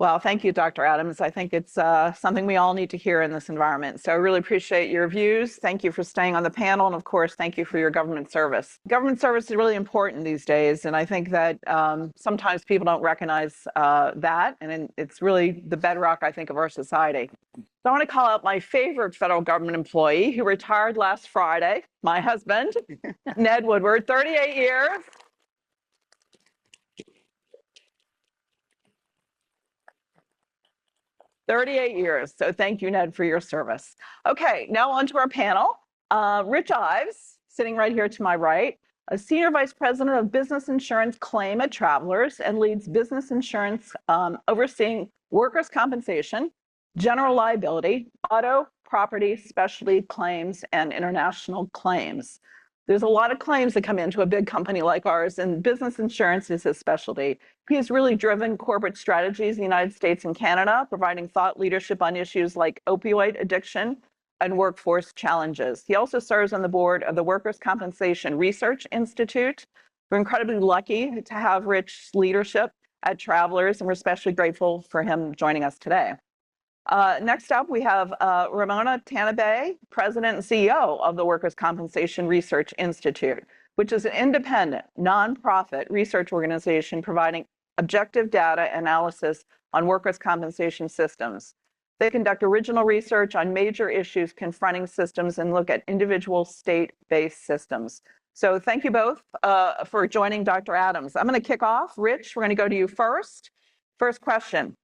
Well, thank you, Dr. Adams. I think it's something we all need to hear in this environment. So I really appreciate your views. Thank you for staying on the panel. And of course, thank you for your government service. Government service is really important these days. And I think that sometimes people don't recognize that. And it's really the bedrock, I think, of our society. So I want to call out my favorite federal government employee who retired last Friday, my husband, Ned Woodward, 38 years. 38 years. So thank you, Ned, for your service. Okay, now on to our panel. Rich Ives, sitting right here to my right, a senior vice president of business insurance claim at Travelers and leads business insurance overseeing workers' compensation, general liability, auto, property, specialty claims, and international claims. There's a lot of claims that come into a big company like ours, and business insurance is his specialty. He has really driven corporate strategies in the United States and Canada, providing thought leadership on issues like opioid addiction and workforce challenges. He also serves on the board of the Workers' Compensation Research Institute. We're incredibly lucky to have Rich's leadership at Travelers, and we're especially grateful for him joining us today. Next up, we have Ramona Tanabe, President and CEO of the Workers' Compensation Research Institute, which is an independent, nonprofit research organization providing objective data analysis on workers' compensation systems. They conduct original research on major issues confronting systems and look at individual state-based systems. So thank you both for joining Dr. Adams. I'm going to kick off. Rich, we're going to go to you first. First question.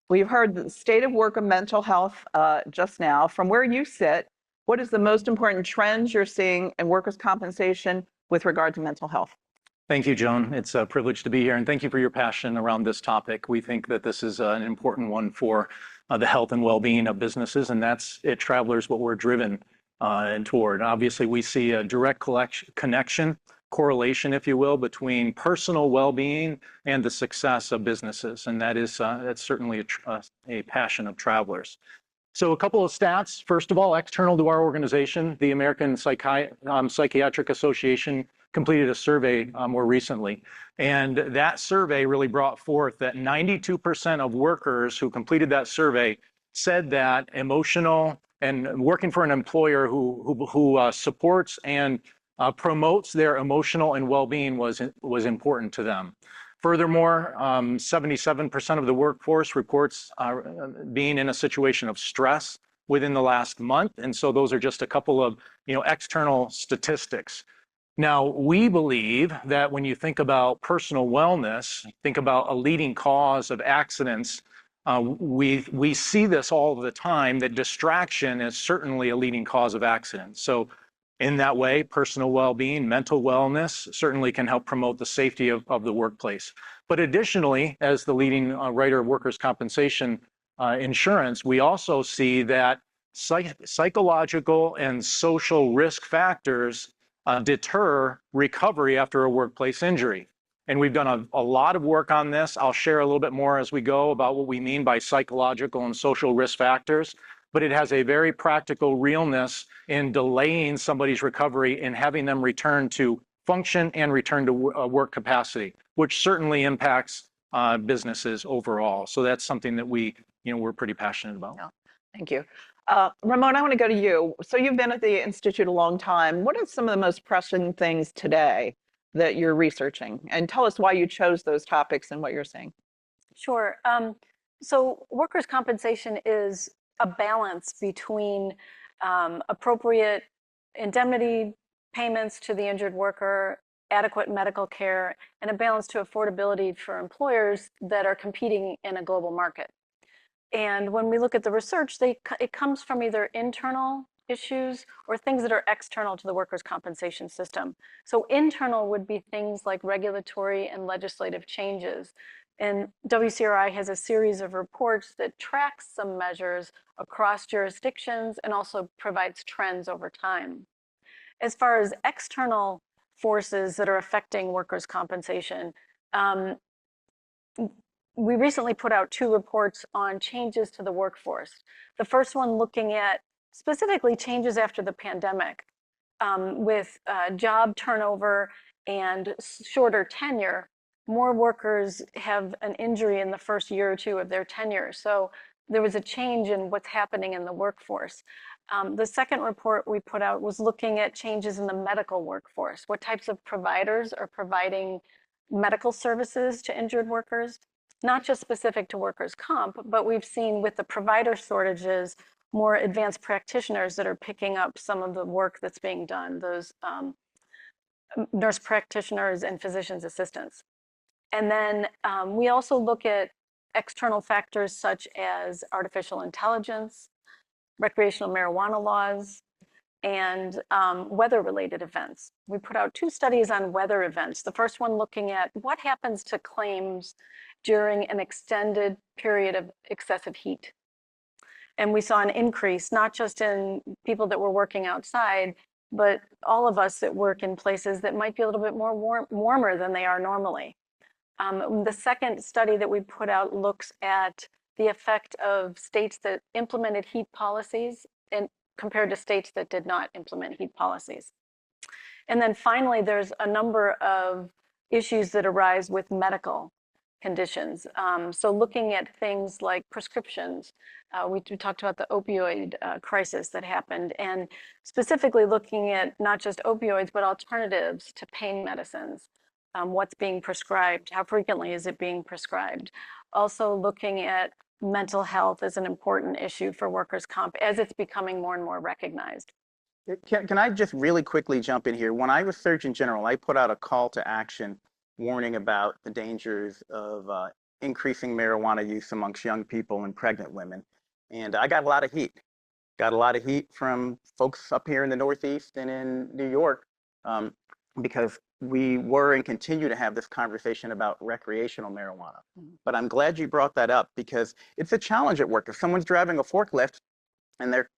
We've heard the state of work of mental health just now. From where you sit, what is the most important trends you're seeing in workers' compensation with regard to mental health? Thank you, Joan. It's a privilege to be here, and thank you for your passion around this topic. We think that this is an important one for the health and well-being of businesses, and that's at Travelers what we're driven toward. Obviously, we see a direct connection, correlation, if you will, between personal well-being and the success of businesses, and that's certainly a passion of Travelers. So a couple of stats. First of all, external to our organization, the American Psychiatric Association completed a survey more recently, and that survey really brought forth that 92% of workers who completed that survey said that emotional and working for an employer who supports and promotes their emotional and well-being was important to them. Furthermore, 77% of the workforce reports being in a situation of stress within the last month, and so those are just a couple of external statistics. Now, we believe that when you think about personal wellness, think about a leading cause of accidents. We see this all the time, that distraction is certainly a leading cause of accidents. So in that way, personal well-being, mental wellness certainly can help promote the safety of the workplace. But additionally, as the leading writer of workers' compensation insurance, we also see that psychological and social risk factors deter recovery after a workplace injury. And we've done a lot of work on this. I'll share a little bit more as we go about what we mean by psychological and social risk factors, but it has a very practical realness in delaying somebody's recovery and having them return to function and return to work capacity, which certainly impacts businesses overall. So that's something that we're pretty passionate about. Yeah. Thank you. Ramona, I want to go to you. So you've been at the Institute a long time. What are some of the most pressing things today that you're researching? And tell us why you chose those topics and what you're seeing. Sure. So workers' compensation is a balance between appropriate indemnity payments to the injured worker, adequate medical care, and a balance to affordability for employers that are competing in a global market. And when we look at the research, it comes from either internal issues or things that are external to the workers' compensation system. So internal would be things like regulatory and legislative changes. And WCRI has a series of reports that tracks some measures across jurisdictions and also provides trends over time. As far as external forces that are affecting workers' compensation, we recently put out 2 reports on changes to the workforce. The first one looking at specifically changes after the pandemic with job turnover and shorter tenure more workers have an injury in the first year or two of their tenure. So there was a change in what's happening in the workforce. The second report we put out was looking at changes in the medical workforce. What types of providers are providing medical services to injured workers? Not just specific to workers' comp, but we've seen with the provider shortages, more advanced practitioners that are picking up some of the work that's being done, those nurse practitioners and physician's assistants. And then we also look at external factors such as artificial intelligence, recreational marijuana laws, and weather-related events. We put out 2 studies on weather events. The first one looking at what happens to claims during an extended period of excessive heat. And we saw an increase, not just in people that were working outside, but all of us that work in places that might be a little bit more warmer than they are normally. The second study that we put out looks at the effect of states that implemented heat policies and compared to states that did not implement heat policies. And then finally, there's a number of issues that arise with medical conditions. So looking at things like prescriptions, we talked about the opioid crisis that happened, and specifically looking at not just opioids, but alternatives to pain medicines. What's being prescribed, how frequently is it being prescribed? Also looking at mental health as an important issue for workers' comp as it's becoming more and more recognized. Can I just really quickly jump in here? When I was Surgeon General, I put out a call to action warning about the dangers of increasing marijuana use amongst young people and pregnant women. And I got a lot of heat. Got a lot of heat from folks up here in the Northeast and in New York because we were and continue to have this conversation about recreational marijuana. But I'm glad you brought that up because it's a challenge at work. If someone's driving a forklift and they're,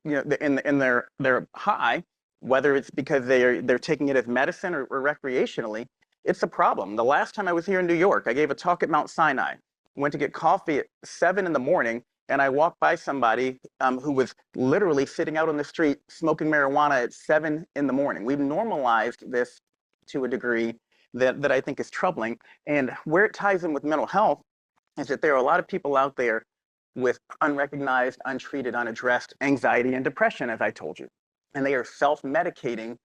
they're high, whether it's because they're taking it as medicine or recreationally, it's a problem. The last time I was here in New York, I gave a talk at Mount Sinai. Went to get coffee at 7 in the morning, and I walked by somebody who was literally sitting out on the street smoking marijuana at 7 in the morning. We've normalized this to a degree that I think is troubling. And where it ties in with mental health is that there are a lot of people out there with unrecognized, untreated, unaddressed anxiety and depression, as I told you. And they are self-medicating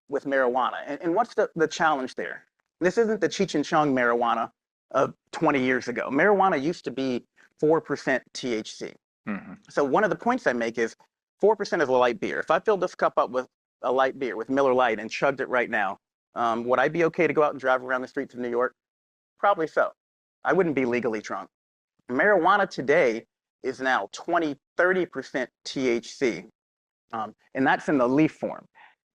with marijuana. And what's the challenge there? This isn't the Cheech and Chong marijuana of 20 years ago. Marijuana used to be 4% THC. Mm-hmm. So one of the points I make is 4% is a light beer. If I filled this cup up with a light beer, with Miller Lite, and chugged it right now, would I be okay to go out and drive around the streets of New York? Probably so. I wouldn't be legally drunk. Marijuana today is now 20, 30% THC, and that's in the leaf form.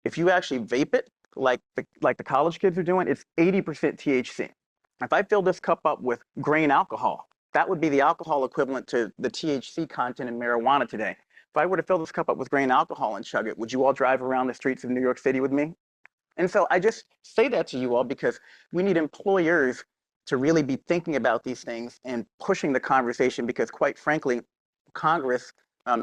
If you actually vape it, like the college kids are doing, it's 80% THC. If I fill this cup up with grain alcohol, that would be the alcohol equivalent to the THC content in marijuana today. If I were to fill this cup up with grain alcohol and chug it, would you all drive around the streets of New York City with me? And so I just say that to you all because we need employers to really be thinking about these things and pushing the conversation because, quite frankly, Congress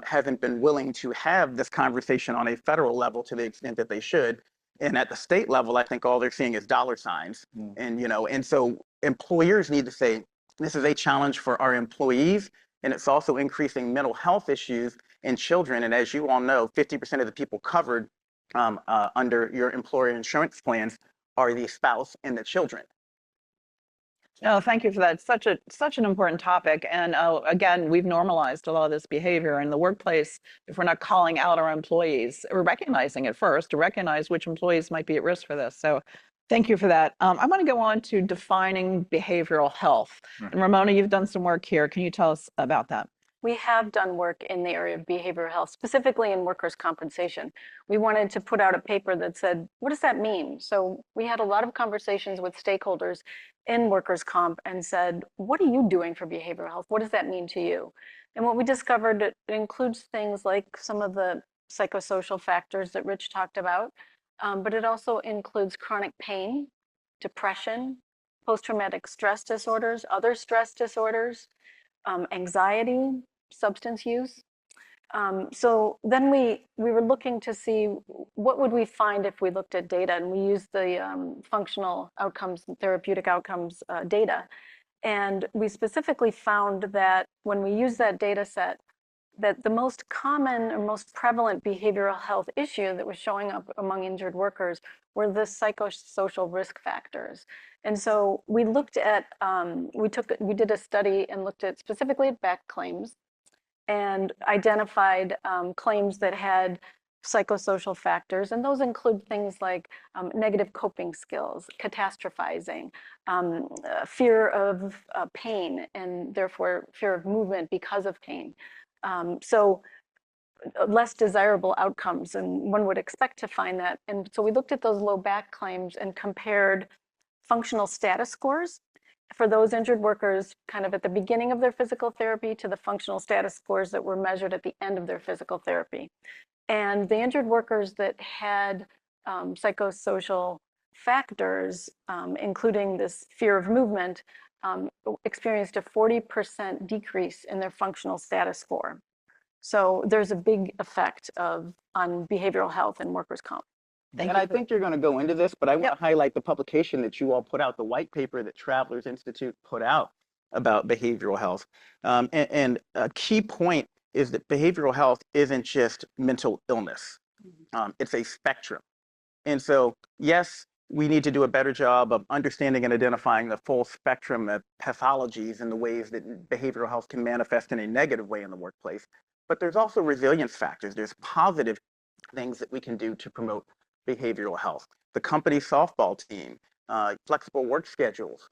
hasn't been willing to have this conversation on a federal level to the extent that they should. And at the state level, I think all they're seeing is dollar signs. And, and so employers need to say, this is a challenge for our employees, and it's also increasing mental health issues in children. And as you all know, 50% of the people covered under your employer insurance plans are the spouse and the children. No, thank you for that. Such an important topic. And again, we've normalized a lot of this behavior in the workplace. If we're not calling out our employees, we're recognizing it first to recognize which employees might be at risk for this. So thank you for that. I want to go on to defining behavioral health. And Ramona, you've done some work here. Can you tell us about that? We have done work in the area of behavioral health, specifically in workers' compensation. We wanted to put out a paper that said, what does that mean? So we had a lot of conversations with stakeholders in workers' comp and said, what are you doing for behavioral health? What does that mean to you? And what we discovered, it includes things like some of the psychosocial factors that Rich talked about, but it also includes chronic pain, depression, post-traumatic stress disorders, other stress disorders, anxiety, substance use. So then we were looking to see what would we find if we looked at data, and we used the functional outcomes and therapeutic outcomes data. And we specifically found that when we use that data set, that the most common or most prevalent behavioral health issue that was showing up among injured workers were the psychosocial risk factors. And so we looked at, we did a study and looked at specifically at back claims and identified claims that had psychosocial factors, and those include things like negative coping skills, catastrophizing, fear of pain, and therefore fear of movement because of pain. So less desirable outcomes, and one would expect to find that. And so we looked at those low back claims and compared functional status scores for those injured workers kind of at the beginning of their physical therapy to the functional status scores that were measured at the end of their physical therapy. And the injured workers that had psychosocial factors, including this fear of movement, experienced a 40% decrease in their functional status score. So there's a big effect on behavioral health and workers' comp. And I think you're going to go into this, but I want to highlight the publication that you all put out, the white paper that Travelers Institute put out about behavioral health. And a key point is that behavioral health isn't just mental illness. It's a spectrum. And so, yes, we need to do a better job of understanding and identifying the full spectrum of pathologies and the ways that behavioral health can manifest in a negative way in the workplace. But there's also resilience factors. There's positive things that we can do to promote behavioral health. The company softball team, flexible work schedules,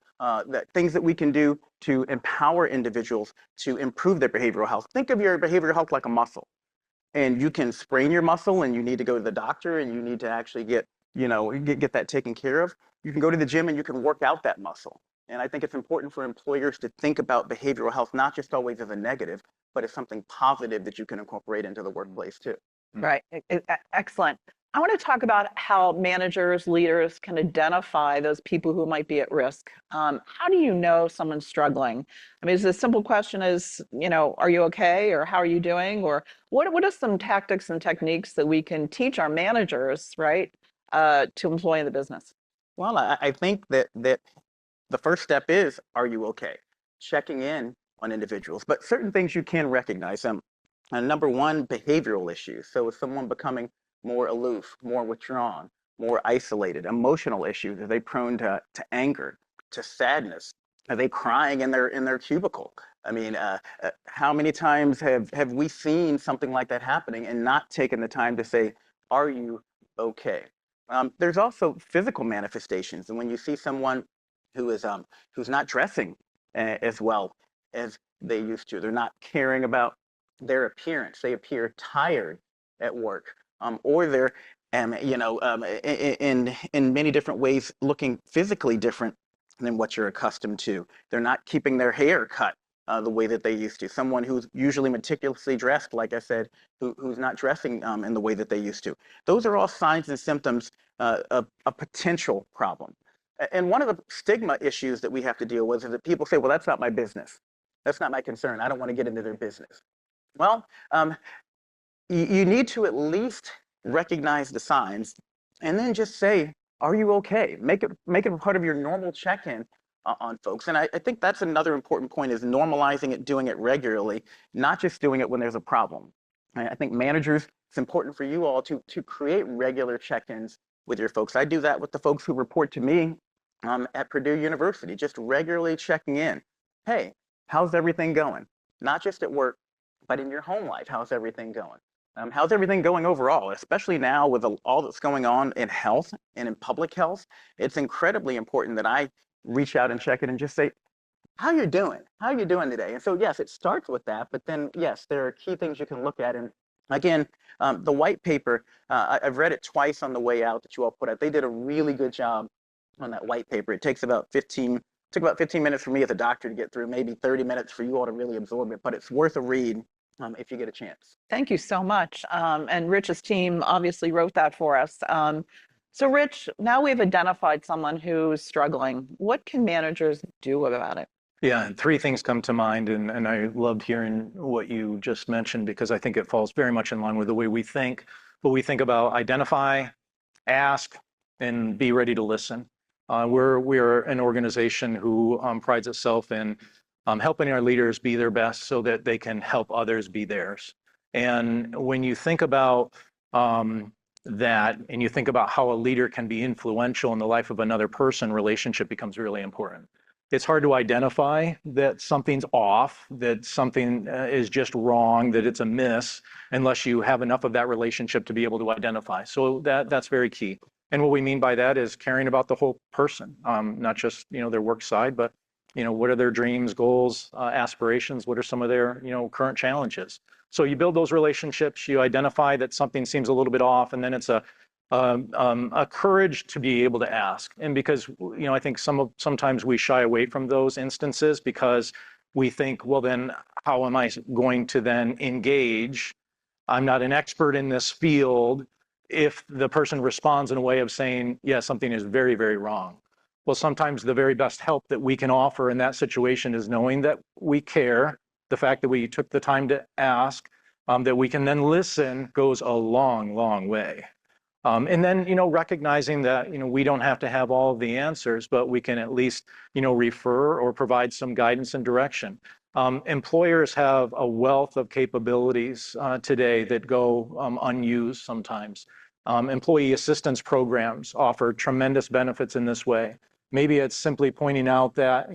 things that we can do to empower individuals to improve their behavioral health. Think of your behavioral health like a muscle. And you can sprain your muscle and you need to go to the doctor and you need to actually get that taken care of. You can go to the gym and you can work out that muscle. And I think it's important for employers to think about behavioral health, not just always as a negative, but as something positive that you can incorporate into the workplace too. Right. Excellent. I want to talk about how managers, leaders can identify those people who might be at risk. How do you know someone's struggling? I mean, is the simple question is, are you okay? Or how are you doing? Or what are some tactics and techniques that we can teach our managers, right, to employ in the business? Well, I think that the first step is, are you okay? Checking in on individuals, but certain things you can recognize. Number one, behavioral issues. So is someone becoming more aloof, more withdrawn, more isolated? Emotional issues, are they prone to anger, to sadness? Are they crying in their cubicle? I mean, how many times have we seen something like that happening and not taken the time to say, are you okay? There's also physical manifestations. And when you see someone who is who's not dressing as well as they used to, they're not caring about their appearance, they appear tired at work, or they're in many different ways looking physically different than what you're accustomed to. They're not keeping their hair cut the way that they used to. Someone who's usually meticulously dressed, like I said, who's not dressing in the way that they used to. Those are all signs and symptoms of a potential problem. And one of the stigma issues that we have to deal with is that people say, well, that's not my business. That's not my concern. I don't want to get into their business. Well, you need to at least recognize the signs and then just say, are you okay? Make it a part of your normal check-in on folks. And I think that's another important point, is normalizing it, doing it regularly, not just doing it when there's a problem. I think managers, it's important for you all to create regular check-ins with your folks. I do that with the folks who report to me at Purdue University, just regularly checking in. Hey, how's everything going? Not just at work, but in your home life, how's everything going? How's everything going overall, especially now with all that's going on in health and in public health? It's incredibly important that I reach out and check in and just say, how you doing? How are you doing today? And so, yes, it starts with that, but then, yes, there are key things you can look at. And again, the white paper, I've read it twice on the way out that you all put out. They did a really good job on that white paper. It takes about 15 minutes for me as a doctor to get through, maybe 30 minutes for you all to really absorb it, but it's worth a read if you get a chance. Thank you so much. And Rich's team obviously wrote that for us. So Rich, now we've identified someone who's struggling. What can managers do about it? Yeah, and three things come to mind, and I loved hearing what you just mentioned because I think it falls very much in line with the way we think. But we think about identify, ask, and be ready to listen. We're an organization who prides itself in helping our leaders be their best so that they can help others be theirs. And when you think about that, and you think about how a leader can be influential in the life of another person, relationship becomes really important. It's hard to identify that something's off, that something is just wrong, that it's a miss, unless you have enough of that relationship to be able to identify. So that's very key. And what we mean by that is caring about the whole person, not just their work side, but what are their dreams, goals, aspirations? What are some of their current challenges? So you build those relationships, you identify that something seems a little bit off, and then it's a courage to be able to ask. And because I think sometimes we shy away from those instances because we think, well, then how am I going to then engage? I'm not an expert in this field. If the person responds in a way of saying, yeah, something is very, very wrong. Well, sometimes the very best help that we can offer in that situation is knowing that we care, the fact that we took the time to ask, that we can then listen goes a long, long way. And then, recognizing that, we don't have to have all of the answers, but we can at least, refer or provide some guidance and direction. Employers have a wealth of capabilities today that go unused sometimes. Employee assistance programs offer tremendous benefits in this way. Maybe it's simply pointing out that,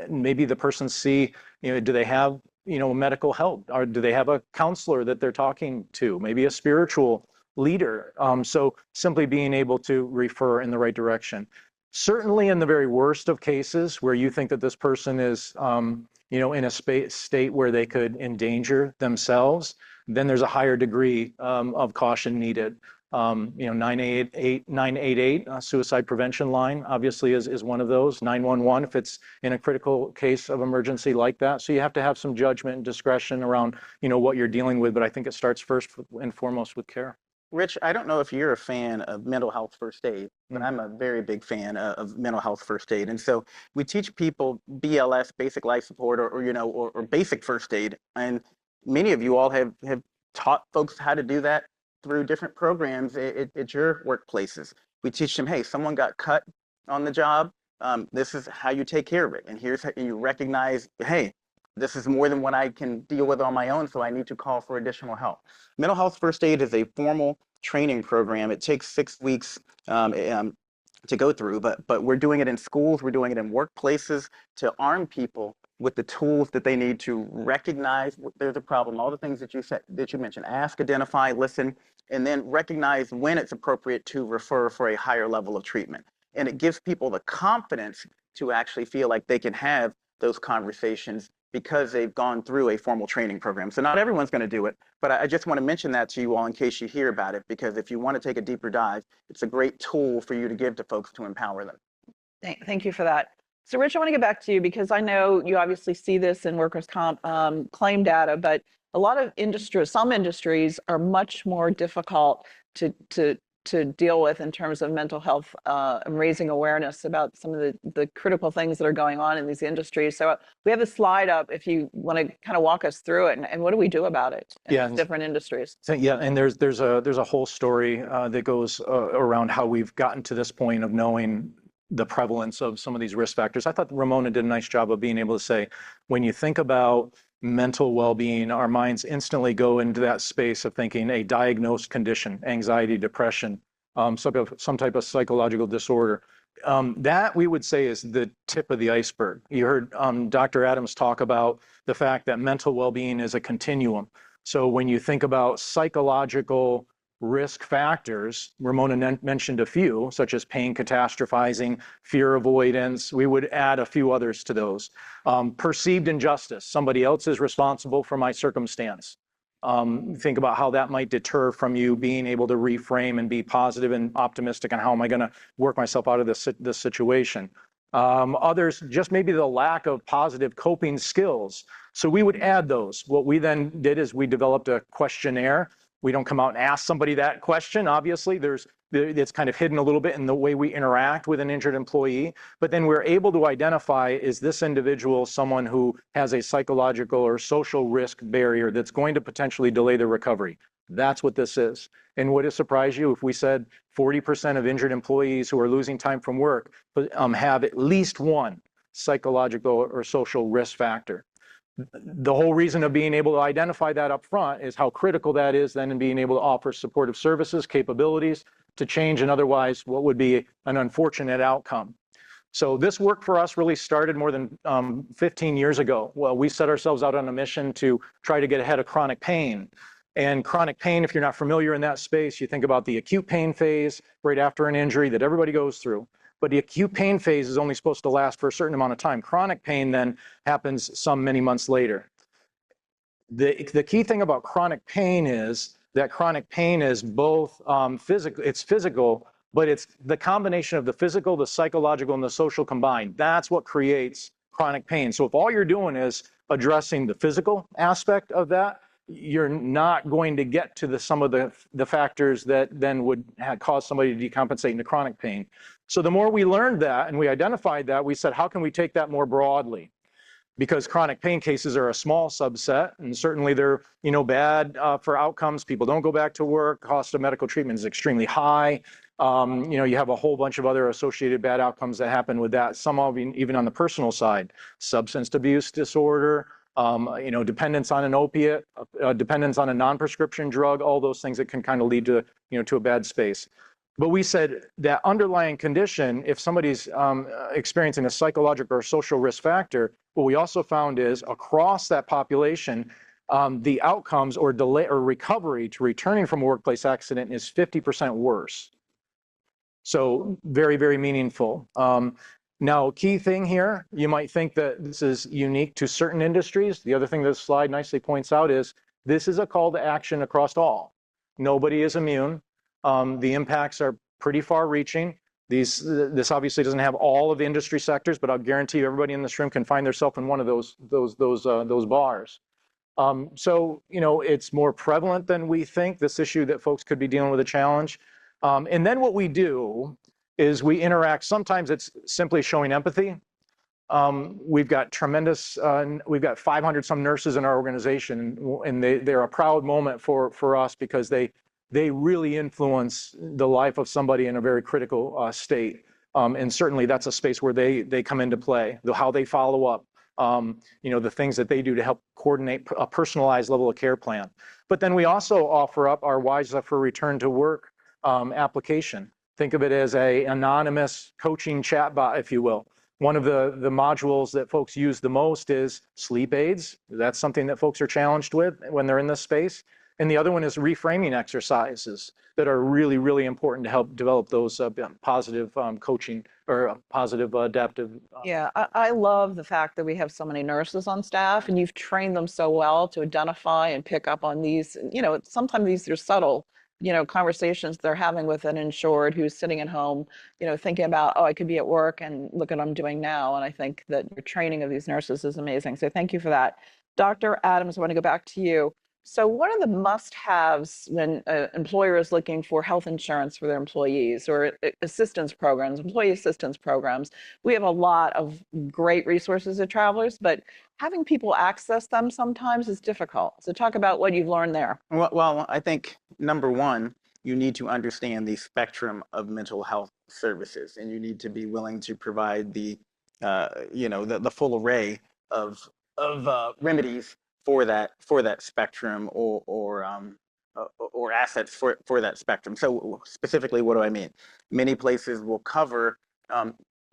maybe the person do they have, medical help, or do they have a counselor that they're talking to, maybe a spiritual leader. So simply being able to refer in the right direction. Certainly in the very worst of cases where you think that this person is, in a state where they could endanger themselves, then there's a higher degree of caution needed. 988 suicide prevention line obviously is one of those. 911 if it's in a critical case of emergency like that. So you have to have some judgment and discretion around what you're dealing with, but I think it starts first and foremost with care. Rich, I don't know if you're a fan of mental health first aid, but I'm a very big fan of mental health first aid. And so we teach people BLS, basic life support, or basic first aid. And many of you all have taught folks how to do that through different programs at your workplaces. We teach them, hey, someone got cut on the job. This is how you take care of it. And here's how you recognize, hey, this is more than what I can deal with on my own, so I need to call for additional help. Mental health first aid is a formal training program. It takes 6 weeks to go through, but we're doing it in schools, we're doing it in workplaces to arm people with the tools that they need to recognize there's a problem, all the things that you mentioned, ask, identify, listen, and then recognize when it's appropriate to refer for a higher level of treatment. And it gives people the confidence to actually feel like they can have those conversations because they've gone through a formal training program. So not everyone's going to do it, but I just want to mention that to you all in case you hear about it, because if you want to take a deeper dive, it's a great tool for you to give to folks to empower them. Thank you for that. So Rich, I want to get back to you because I know you obviously see this in workers' comp claim data, but a lot of industries, some industries are much more difficult to deal with in terms of mental health and raising awareness about some of the critical things that are going on in these industries. So we have a slide up if you want to kind of walk us through it and what do we do about it in different industries? So, yeah, and there's a whole story that goes around how we've gotten to this point of knowing the prevalence of some of these risk factors. I thought Ramona did a nice job of being able to say, when you think about mental well-being, our minds instantly go into that space of thinking a diagnosed condition, anxiety, depression, some type of psychological disorder. That we would say is the tip of the iceberg. You heard Dr. Adams talk about the fact that mental well-being is a continuum. So when you think about psychological risk factors, Ramona mentioned a few, such as pain, catastrophizing, fear avoidance. We would add a few others to those. Perceived injustice, somebody else is responsible for my circumstance. Think about how that might deter from you being able to reframe and be positive and optimistic on how am I going to work myself out of this situation. Others, just maybe the lack of positive coping skills. So we would add those. What we then did is we developed a questionnaire We don't come out and ask somebody that question. Obviously, it's kind of hidden a little bit in the way we interact with an injured employee. But then we're able to identify, is this individual someone who has a psychological or social risk barrier that's going to potentially delay their recovery? That's what this is. And would it surprise you if we said 40% of injured employees who are losing time from work have at least one psychological or social risk factor? The whole reason of being able to identify that up front is how critical that is then in being able to offer supportive services, capabilities to change and otherwise what would be an unfortunate outcome. So this work for us really started more than 15 years ago. Well, we set ourselves out on a mission to try to get ahead of chronic pain. And chronic pain, if you're not familiar in that space, you think about the acute pain phase right after an injury that everybody goes through. But the acute pain phase is only supposed to last for a certain amount of time. Chronic pain then happens some many months later. The key thing about chronic pain is that chronic pain is both physical, it's physical, but it's the combination of the physical, the psychological, and the social combined. That's what creates chronic pain. So if all you're doing is addressing the physical aspect of that, you're not going to get to some of the factors that then would cause somebody to decompensate into chronic pain. So the more we learned that and we identified that, we said, how can we take that more broadly? Because chronic pain cases are a small subset, and certainly they're bad for outcomes. People don't go back to work. Cost of medical treatment is extremely high. You have a whole bunch of other associated bad outcomes that happen with that. Some of even on the personal side, substance abuse disorder, dependence on an opiate, dependence on a non-prescription drug, all those things that can kind of lead to, to a bad space. But we said that underlying condition, if somebody's experiencing a psychological or social risk factor, what we also found is across that population, the outcomes or delay or recovery to returning from a workplace accident is 50% worse. So very, very meaningful. Now, key thing here, you might think that this is unique to certain industries. The other thing this slide nicely points out is this is a call to action across all. Nobody is immune. The impacts are pretty far reaching. This obviously doesn't have all of the industry sectors, but I'll guarantee you everybody in this room can find themselves in one of those bars. So, it's more prevalent than we think, this issue that folks could be dealing with a challenge. And then what we do is we interact. Sometimes it's simply showing empathy. We've got 500 some nurses in our organization, and they're a proud moment for us because they really influence the life of somebody in a very critical state. And certainly that's a space where they come into play, how they follow up, the things that they do to help coordinate a personalized level of care plan. But then we also offer up our Wise for Return to Work application. Think of it as an anonymous coaching chatbot, if you will. One of the modules that folks use the most is sleep aids. That's something that folks are challenged with when they're in this space. And the other one is reframing exercises that are really, really important to help develop those positive coaching or positive adaptive. Yeah, I love the fact that we have so many nurses on staff and you've trained them so well to identify and pick up on these, sometimes these are subtle, conversations they're having with an insured who's sitting at home, thinking about, oh, I could be at work and look at what I'm doing now. And I think that your training of these nurses is amazing. So thank you for that. Dr. Adams, I want to go back to you. So what are the must-haves when an employer is looking for health insurance for their employees or assistance programs, employee assistance programs? We have a lot of great resources at Travelers, but having people access them sometimes is difficult. So talk about what you've learned there. Well, I think number one, you need to understand the spectrum of mental health services, and you need to be willing to provide the full array of remedies for that spectrum or assets for that spectrum. So specifically, what do I mean? Many places will cover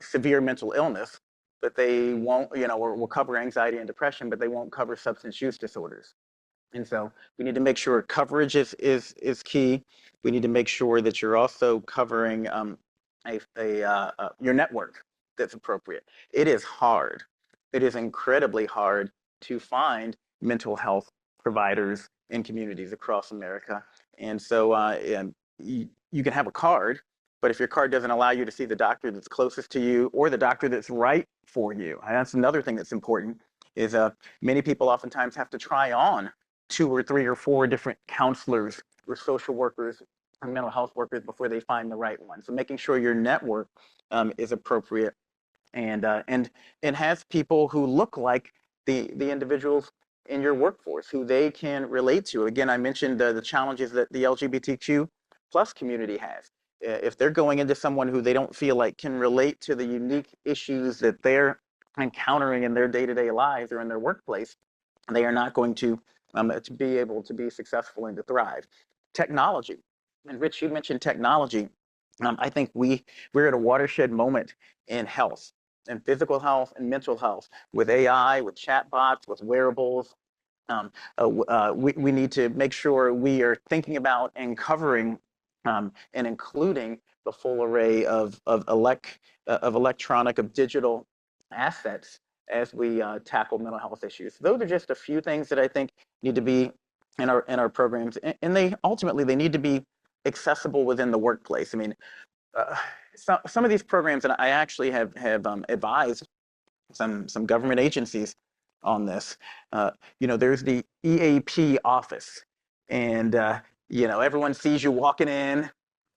severe mental illness, but they won't, or will cover anxiety and depression, but they won't cover substance use disorders. And so we need to make sure coverage is key. We need to make sure that you're also covering your network that's appropriate. It is hard. It is incredibly hard to find mental health providers in communities across America. And so you can have a card, but if your card doesn't allow you to see the doctor that's closest to you or the doctor that's right for you, and that's another thing that's important, is many people oftentimes have to try on 2 or 3 or 4 different counselors with social workers and mental health workers before they find the right one. So making sure your network is appropriate and has people who look like the individuals in your workforce who they can relate to. Again, I mentioned the challenges that the LGBTQ plus community has. If they're going into someone who they don't feel like can relate to the unique issues that they're encountering in their day-to-day lives or in their workplace, they are not going to be able to be successful and to thrive. Technology, and Rich, you mentioned technology. I think we're at a watershed moment in health and physical health and mental health with AI, with chatbots, with wearables. We need to make sure we are thinking about and covering and including the full array of electronic, of digital assets as we tackle mental health issues. Those are just a few things that I think need to be in our programs, and they ultimately they need to be accessible within the workplace. I mean, some of these programs, and I actually have advised some government agencies on this. There's the EAP office, and everyone sees you walking in,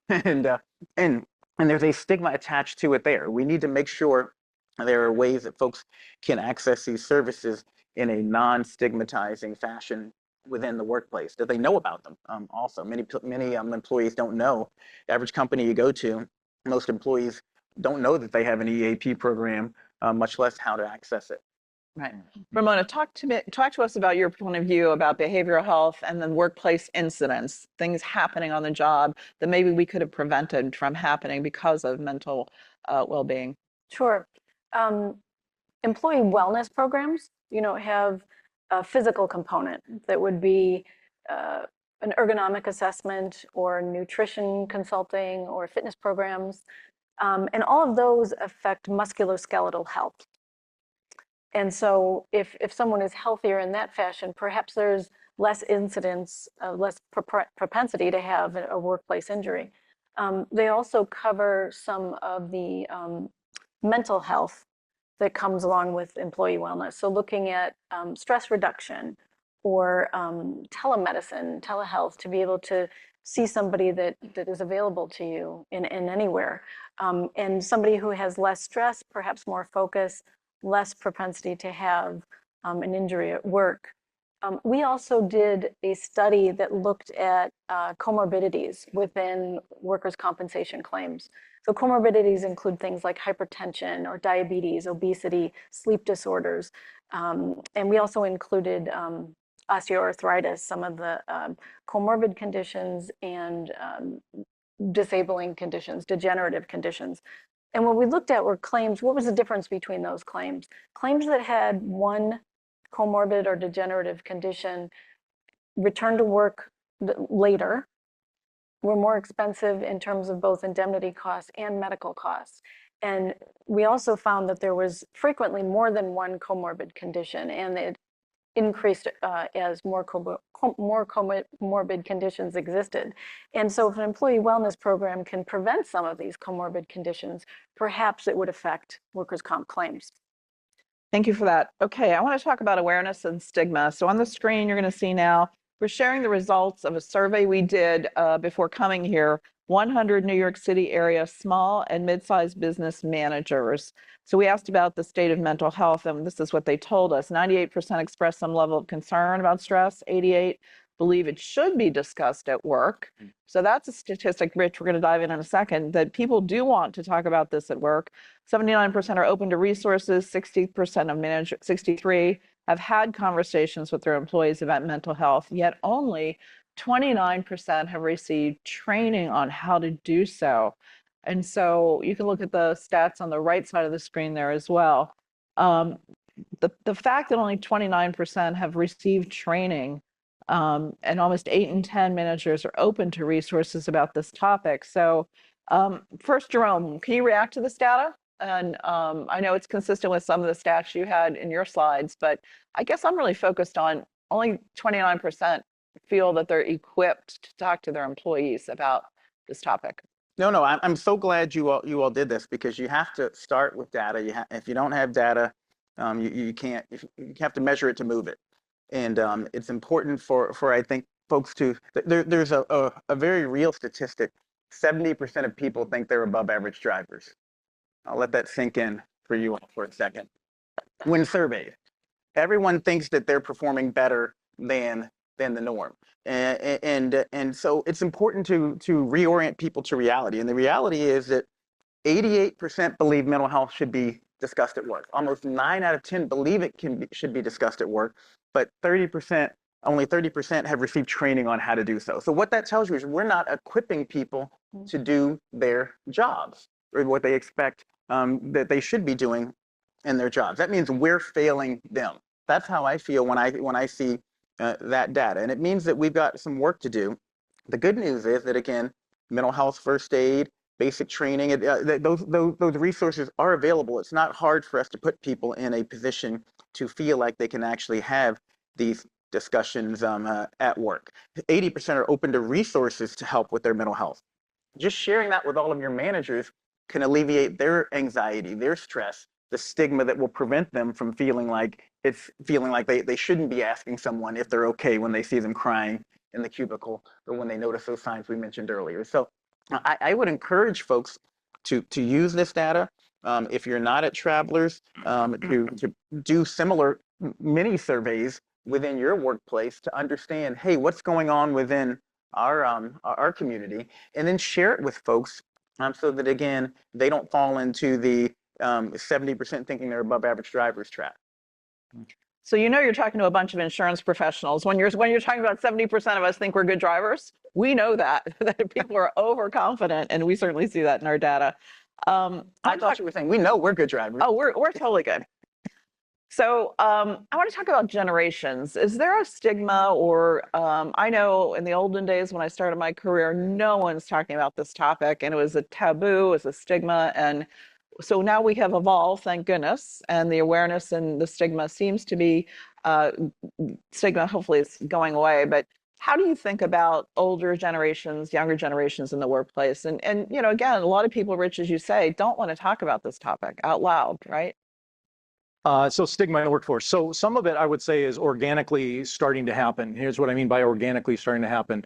and and there's a stigma attached to it there. We need to make sure there are ways that folks can access these services in a non-stigmatizing fashion within the workplace, that they know about them. Also, many employees don't know. The average company you go to, most employees don't know that they have an EAP program, much less how to access it. Right. Ramona, talk to us about your point of view about behavioral health and then workplace incidents, things happening on the job that maybe we could have prevented from happening because of mental well-being. Sure. Employee wellness programs, have a physical component that would be an ergonomic assessment or nutrition consulting or fitness programs. And all of those affect musculoskeletal health. And so if someone is healthier in that fashion, perhaps there's less incidence, less propensity to have a workplace injury. They also cover some of the mental health that comes along with employee wellness. So looking at stress reduction or telemedicine, telehealth, to be able to see somebody that is available to you in anywhere. And somebody who has less stress, perhaps more focus, less propensity to have an injury at work. We also did a study that looked at comorbidities within workers' compensation claims. So comorbidities include things like hypertension or diabetes, obesity, sleep disorders. And we also included osteoarthritis, some of the comorbid conditions and disabling conditions, degenerative conditions. And what we looked at were claims. What was the difference between those claims? Claims that had one comorbid or degenerative condition returned to work later were more expensive in terms of both indemnity costs and medical costs. And we also found that there was frequently more than one comorbid condition, and it increased as more comorbid conditions existed. And so if an employee wellness program can prevent some of these comorbid conditions, perhaps it would affect workers' comp claims. Thank you for that. Okay, I want to talk about awareness and stigma. So on the screen, you're going to see now, we're sharing the results of a survey we did before coming here, 100 New York City area small and mid-sized business managers. So we asked about the state of mental health, and this is what they told us. 98% express some level of concern about stress. 88 believe it should be discussed at work. So that's a statistic, Rich, we're going to dive in a second, that people do want to talk about this at work. 79% are open to resources. 60% of managers, 63 have had conversations with their employees about mental health, yet only 29% have received training on how to do so. And so you can look at the stats on the right side of the screen there as well. The fact that only 29% have received training and almost 8 in 10 managers are open to resources about this topic. So first, Jerome, can you react to this data? And I know it's consistent with some of the stats you had in your slides, but I guess I'm really focused on only 29% feel that they're equipped to talk to their employees about this topic. No, I'm so glad you all did this, because you have to start with data. If you don't have data, you can't. You have to measure it to move it, and it's important for I think folks to, there's a very real statistic. 70% of people think they're above average drivers. I'll let that sink in for you all for a second. When surveyed, everyone thinks that they're performing better than the norm. And so it's important to reorient people to reality. And the reality is that 88% believe mental health should be discussed at work. Almost 9 out of 10 believe it should be discussed at work, but only 30% have received training on how to do so. So what that tells you is we're not equipping people to do their jobs or what they expect that they should be doing in their jobs. That means we're failing them. That's how I feel when I see that data. And it means that we've got some work to do. The good news is that, again, mental health first aid, basic training, those resources are available. It's not hard for us to put people in a position to feel like they can actually have these discussions at work. 80% are open to resources to help with their mental health. Just sharing that with all of your managers can alleviate their anxiety, their stress, the stigma that will prevent them from feeling like they shouldn't be asking someone if they're okay when they see them crying in the cubicle or when they notice those signs we mentioned earlier. So I would encourage folks to use this data. If you're not at Travelers, to do similar mini surveys within your workplace to understand, hey, what's going on within our community, and then share it with folks so that, again, they don't fall into the 70% thinking they're above average drivers trap. So you're talking to a bunch of insurance professionals. When you're talking about 70% of us think we're good drivers, we know that people are overconfident, and we certainly see that in our data. I thought you were saying we know we're good drivers. Oh, we're totally good. So I want to talk about generations. Is there a stigma, or I know in the olden days when I started my career, no one's talking about this topic, and it was a taboo, it was a stigma, and so now we have evolved, thank goodness, and the awareness and the stigma seems to be, stigma hopefully is going away, but how do you think about older generations, younger generations in the workplace? And again, a lot of people, Rich, as you say, don't want to talk about this topic out loud, right? So stigma in the workforce. So some of it I would say is organically starting to happen. Here's what I mean by organically starting to happen.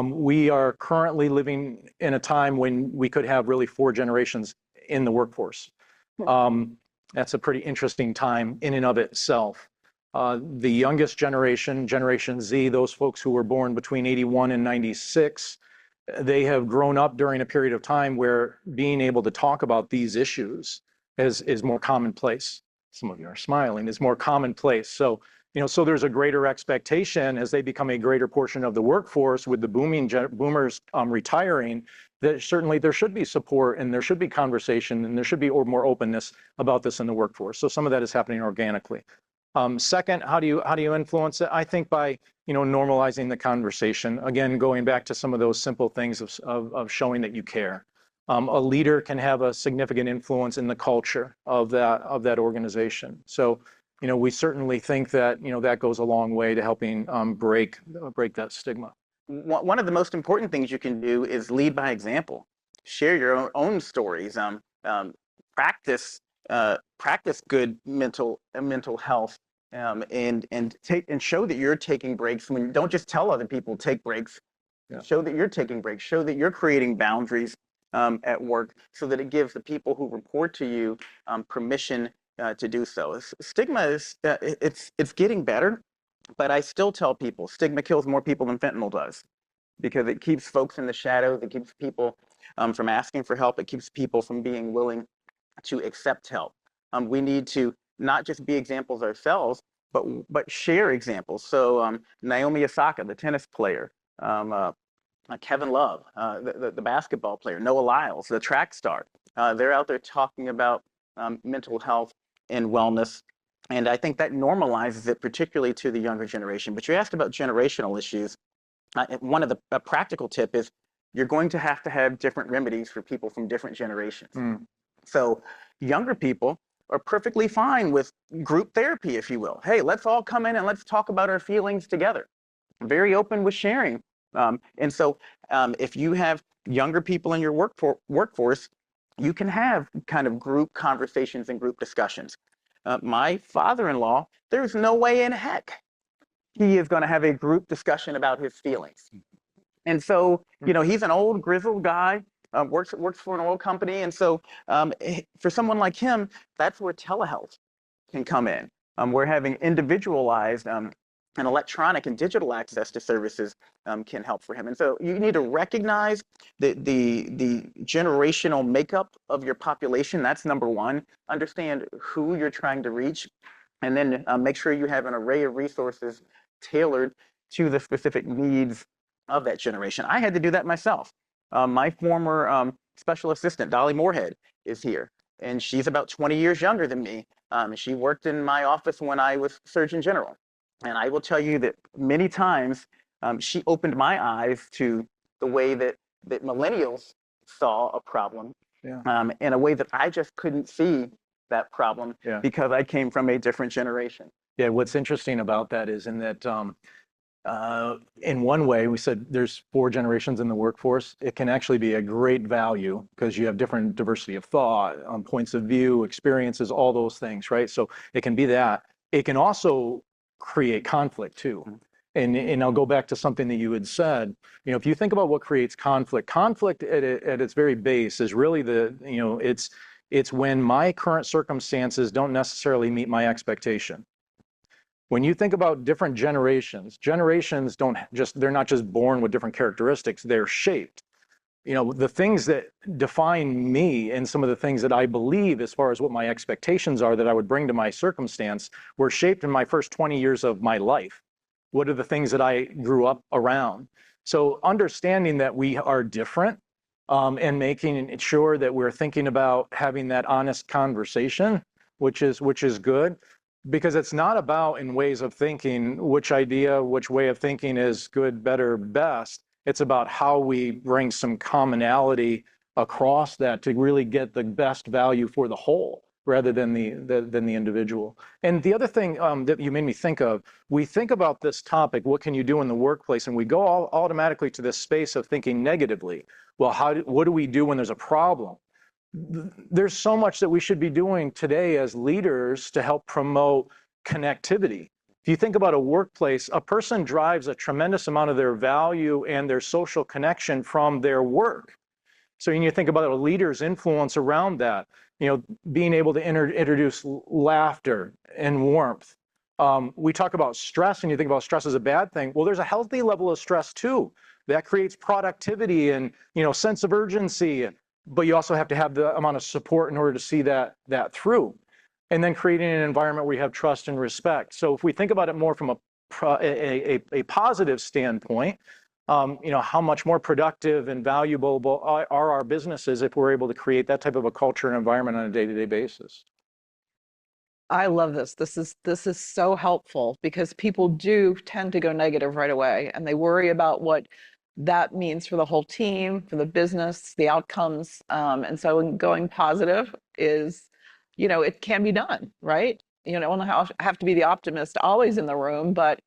We are currently living in a time when we could have really 4 generations in the workforce. That's a pretty interesting time in and of itself. The youngest generation, Generation Z, those folks who were born between 81 and 96, they have grown up during a period of time where being able to talk about these issues is more commonplace. Some of you are smiling, is more commonplace. So, so there's a greater expectation as they become a greater portion of the workforce with the boomers retiring, that certainly there should be support and there should be conversation and there should be more openness about this in the workforce. So some of that is happening organically. Second, how do you influence it? I think by normalizing the conversation. Again, going back to some of those simple things of showing that you care. A leader can have a significant influence in the culture of that organization. So, we certainly think that that goes a long way to helping break that stigma. One of the most important things you can do is lead by example. Share your own stories. Practice good mental health, and show that you're taking breaks. Don't just tell other people take breaks. Yeah. Show that you're taking breaks. Show that you're creating boundaries at work, so that it gives the people who report to you permission to do so. Stigma is it's getting better, but I still tell people stigma kills more people than fentanyl does, because it keeps folks in the shadows. It keeps people from asking for help. It keeps people from being willing to accept help. We need to not just be examples ourselves, but share examples. So Naomi Osaka, the tennis player, Kevin Love, the basketball player, Noah Lyles, the track star, they're out there talking about mental health and wellness. And I think that normalizes it, particularly to the younger generation. But you asked about generational issues. One of the practical tip is you're going to have different remedies for people from different generations. So younger people are perfectly fine with group therapy, if you will. Hey, let's all come in and let's talk about our feelings together. Very open with sharing. And so if you have younger people in your workforce, you can have kind of group conversations and group discussions. My father-in-law, there's no way in heck he is going to have a group discussion about his feelings. And so, he's an old grizzled guy, works for an oil company. And so for someone like him, that's where telehealth can come in. We're having individualized and electronic and digital access to services can help for him. And so you need to recognize the generational makeup of your population. That's number one. Understand who you're trying to reach, and then make sure you have an array of resources tailored to the specific needs of that generation. I had to do that myself. My former special assistant, Dolly Moorhead, is here, and she's about 20 years younger than me. She worked in my office when I was Surgeon General. And I will tell you that many times she opened my eyes to the way that millennials saw a problem in a way that I just couldn't see that problem because I came from a different generation. Yeah, what's interesting about that is in that in one way, we said there's 4 generations in the workforce. It can actually be a great value because you have different diversity of thought, points of view, experiences, all those things, right? So it can be that. It can also create conflict too. And I'll go back to something that you had said. If you think about what creates conflict at its very base is really it's when my current circumstances don't necessarily meet my expectation. When you think about different generations they're not just born with different characteristics, they're shaped. The things that define me and some of the things that I believe as far as what my expectations are that I would bring to my circumstance were shaped in my first 20 years of my life. What are the things that I grew up around? So understanding that we are different and making sure that we're thinking about having that honest conversation, which is good. Because it's not about in ways of thinking which way of thinking is good, better, best. It's about how we bring some commonality across that to really get the best value for the whole rather than the individual. And the other thing that you made me think of, we think about this topic, what can you do in the workplace? And we go automatically to this space of thinking negatively. Well, what do we do when there's a problem? There's so much that we should be doing today as leaders to help promote connectivity. If you think about a workplace, a person drives a tremendous amount of their value and their social connection from their work. So when you think about a leader's influence around that, being able to introduce laughter and warmth. We talk about stress, and you think about stress as a bad thing. Well, there's a healthy level of stress too. That creates productivity and sense of urgency. But you also have to have the amount of support in order to see that through. And then creating an environment where you have trust and respect. So if we think about it more from a positive standpoint, how much more productive and valuable are our businesses if we're able to create that type of a culture and environment on a day-to-day basis? I love this. This is so helpful because people do tend to go negative right away, and they worry about what that means for the whole team, for the business, the outcomes. And so going positive is, it can be done, right? You don't have to be the optimist always in the room, but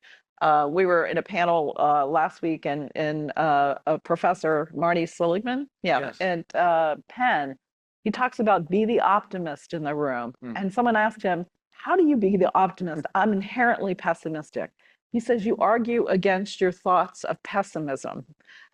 we were in a panel last week and a professor, Marty Seligman, and Penn, he talks about be the optimist in the room. And someone asked him, how do you be the optimist? I'm inherently pessimistic. He says, you argue against your thoughts of pessimism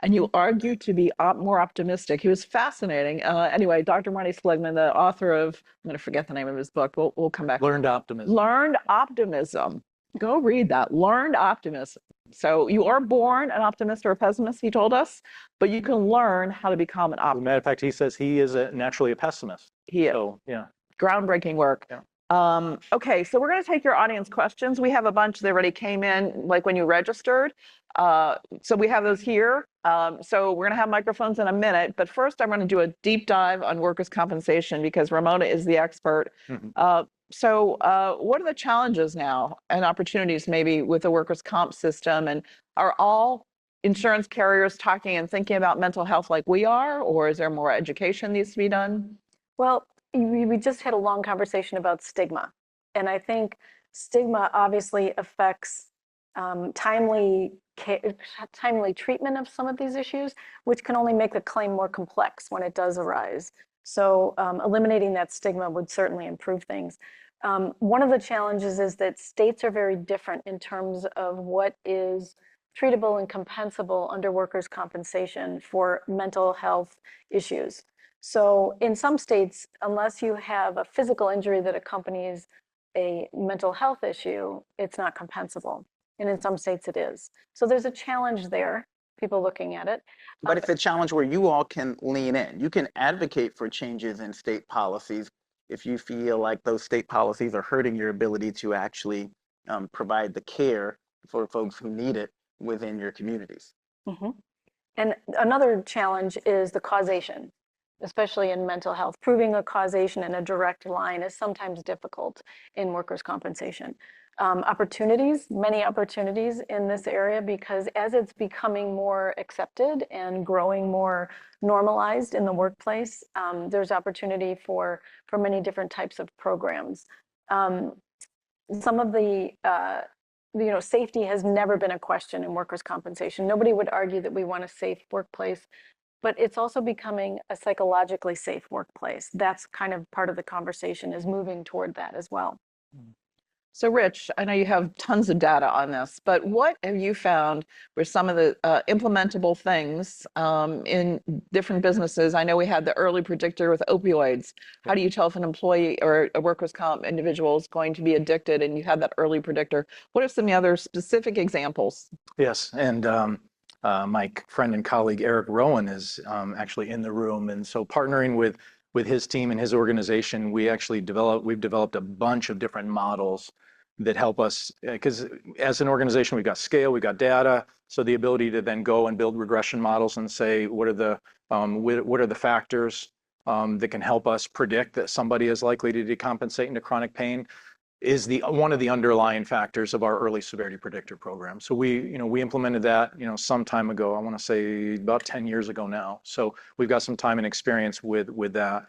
and you argue to be more optimistic. He was fascinating. Anyway, Dr. Marty Seligman, the author of, I'm going to forget the name of his book. We'll come back. Learned Optimism. Learned Optimism. Go read that. Learned Optimism. So you are born an optimist or a pessimist, he told us, but you can learn how to become an optimist. As a matter of fact, he says he is naturally a pessimist. He is. So, yeah. Groundbreaking work. Yeah. Okay, so we're going to take your audience questions. We have a bunch that already came in, like when you registered. So we have those here. So we're going to have microphones in a minute, but first I'm going to do a deep dive on workers' compensation because Ramona is the expert. So what are the challenges now and opportunities maybe with the workers' comp system? And are all insurance carriers talking and thinking about mental health like we are, or is there more education needs to be done? Well, we just had a long conversation about stigma. And I think stigma obviously affects timely treatment of some of these issues, which can only make the claim more complex when it does arise. So eliminating that stigma would certainly improve things. One of the challenges is that states are very different in terms of what is treatable and compensable under workers' compensation for mental health issues. So in some states, unless you have a physical injury that accompanies a mental health issue, it's not compensable. And in some states it is. So there's a challenge there, people looking at it. But it's a challenge where you all can lean in. You can advocate for changes in state policies if you feel like those state policies are hurting your ability to actually provide the care for folks who need it within your communities. Mhm. And another challenge is the causation, especially in mental health. Proving a causation in a direct line is sometimes difficult in workers' compensation. Opportunities, many opportunities in this area, because as it's becoming more accepted and growing more normalized in the workplace, there's opportunity for many different types of programs. Some of the safety has never been a question in workers' compensation. Nobody would argue that we want a safe workplace, but it's also becoming a psychologically safe workplace. That's kind of part of the conversation, is moving toward that as well. So Rich, I know you have tons of data on this, but what have you found were some of the implementable things in different businesses? I know we had the early predictor with opioids. How do you tell if an employee or a workers' comp individual is going to be addicted, and you have that early predictor? What are some of the other specific examples? Yes, and my friend and colleague Eric Rowan is actually in the room, and so partnering with his team and his organization, we've developed a bunch of different models that help us, because as an organization we've got scale, we've got data, so the ability to then go and build regression models and say what are the factors that can help us predict that somebody is likely to decompensate into chronic pain is one of the underlying factors of our early severity predictor program. So we implemented that, some time ago. I want to say about 10 years ago now. So we've got some time and experience with that.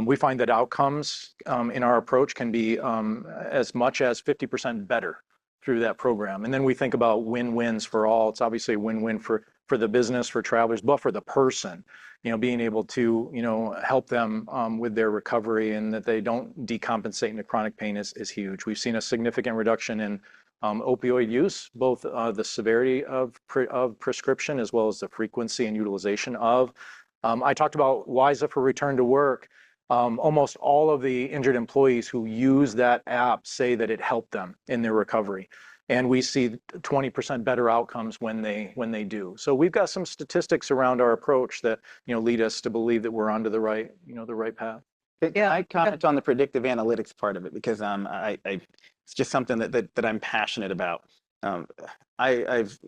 We find that outcomes in our approach can be as much as 50% better through that program. And then we think about win-wins for all. It's obviously a win-win for the business, for travelers, but for the person, being able to, help them with their recovery and that they don't decompensate into chronic pain is huge. We've seen a significant reduction in opioid use, both the severity of prescription as well as the frequency and utilization of. I talked about WISA for return to work. Almost all of the injured employees who use that app say that it helped them in their recovery. And we see 20% better outcomes when they do. So we've got some statistics around our approach that lead us to believe that we're onto the right path. Yeah. I comment on the predictive analytics part of it because it's just something that I'm passionate about. I've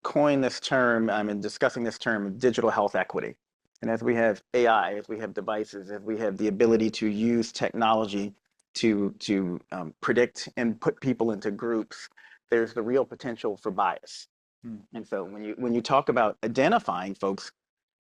coined this term, I'm discussing this term, digital health equity. And as we have AI, as we have devices, as we have the ability to use technology to predict and put people into groups, there's the real potential for bias. And so when you talk about identifying folks,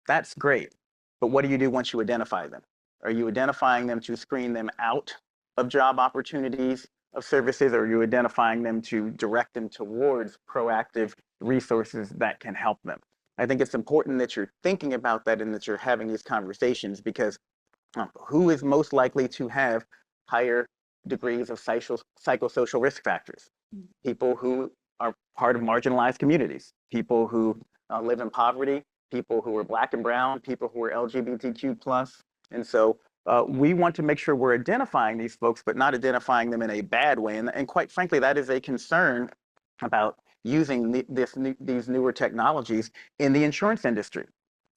that's great. But what do you do once you identify them? Are you identifying them to screen them out of job opportunities, of services, or are you identifying them to direct them towards proactive resources that can help them? I think it's important that you're thinking about that and that you're having these conversations, because who is most likely to have higher degrees of psychosocial risk factors? People who are part of marginalized communities, people who live in poverty, people who are Black and brown, people who are LGBTQ+. And so we want to make sure we're identifying these folks, but not identifying them in a bad way. And quite frankly, that is a concern about using these newer technologies in the insurance industry.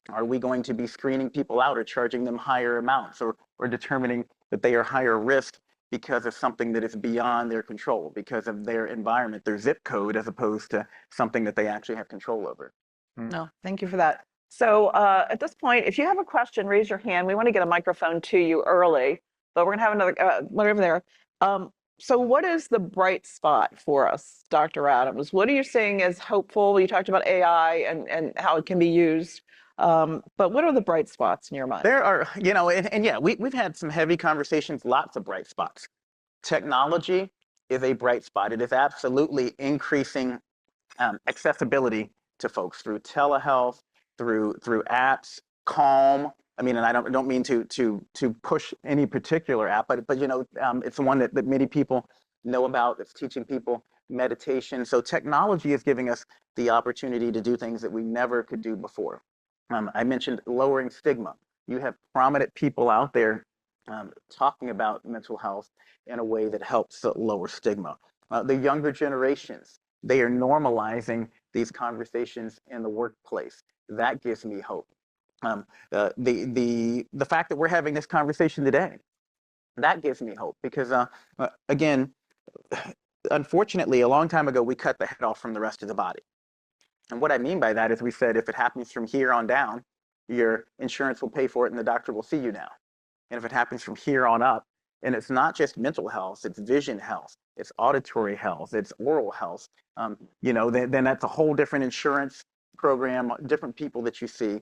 Are we going to be screening people out or charging them higher amounts or determining that they are higher risk because of something that is beyond their control, because of their environment, their zip code, as opposed to something that they actually have control over? No, thank you for that. So at this point, if you have a question, raise your hand. We want to get a microphone to you early, but we're going to have another one over there. So what is the bright spot for us, Dr. Adams? What are you seeing as hopeful? You talked about AI and how it can be used. But what are the bright spots in your mind? There are, and yeah, we've had some heavy conversations, lots of bright spots. Technology is a bright spot. It is absolutely increasing accessibility to folks through telehealth, through apps, Calm, I mean, and I don't mean to push any particular app, but you know, it's the one that many people know about. It's teaching people meditation. So technology is giving us the opportunity to do things that we never could do before. I mentioned lowering stigma. You have prominent people out there talking about mental health in a way that helps lower stigma. The younger generations, they are normalizing these conversations in the workplace. That gives me hope. The fact that we're having this conversation today, that gives me hope because again, unfortunately, a long time ago, we cut the head off from the rest of the body. And what I mean by that is we said, if it happens from here on down, your insurance will pay for it and the doctor will see you now. And if it happens from here on up, and it's not just mental health, it's vision health, it's auditory health, it's oral health, you know, then that's a whole different insurance program, different people that you see.